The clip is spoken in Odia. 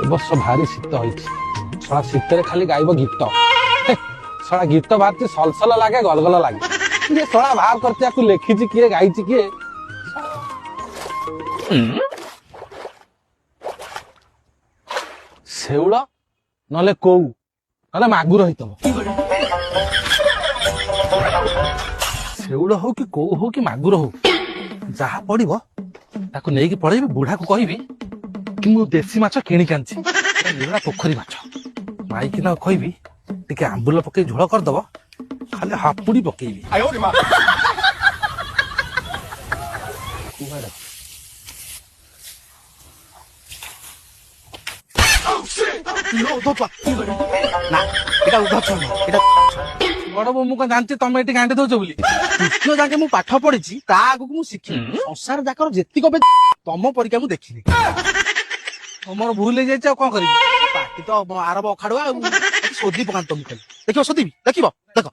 ଏ ବର୍ଷ ଭାରି ଶୀତ ହେଇଛି। ଶଳା ଶୀତରେ ଖାଲି ଗାଇବ ଗୀତ। ଶଳା ଗୀତ ବାହାରୁଛି ସଲସଲ ଲାଗେ ଗଲଗଲ ଲାଗେ। କିଏ ଶଳା ବାହାର କରିଛି ଆକୁ ଲେଖିଛି କିଏ ଗାଇଛି କିଏ? ଶେଉଳ ନହେଲେ କୋଉ ନହେଲେ ମାଗୁର ହେଇଥିବ। ଶେଉଳ ହଉ କି କୋଉ ହଉ କି ମାଗୁର ହଉ ଯାହା ପଡିବ ତାକୁ ନେଇକି ପଳେଇବି। ବୁଢାକୁ କହିବି କି ମୁଁ ଦେଶୀ ମାଛ କିଣିକି ଆଣିଛି, ନିରା ପୋଖରୀ ମାଛ। ମାଇକିନା କହିବି ଟିକେ ଆମ୍ବୁଲ ପକେଇ ଝୋଳ କରିଦବ, ଖାଲି ହାପୁଡି ପକେଇବି। ବଡ ବୋଉ ମୁଁ କଣ ଜାଣିଛି ତମେ ଏଠି ଗାଣ୍ଡି ଦଉଛ ବୋଲି? କୃଷ୍ଣ ଯାକେ ମୁଁ ପାଠ ପଢିଛି, ତା ଆଗକୁ ମୁଁ ଶିଖିନି। ସଂସାର ଯାକର ଯେତିକ ତମ ପରୀକ୍ଷା ମୁଁ ଦେଖିନି। ତମର ଭୁଲ ହେଇଯାଇଛି ଆଉ କଣ କରିବି? ପାଟି ତ ଆରବ ଅଖାଡୁଆ ଆଉ। ଶୋଧି ପକାନ୍ତି ତମକୁ ଖାଲି। ଦେଖିବ ଶୋଧିବି, ଦେଖିବ ଦେଖ।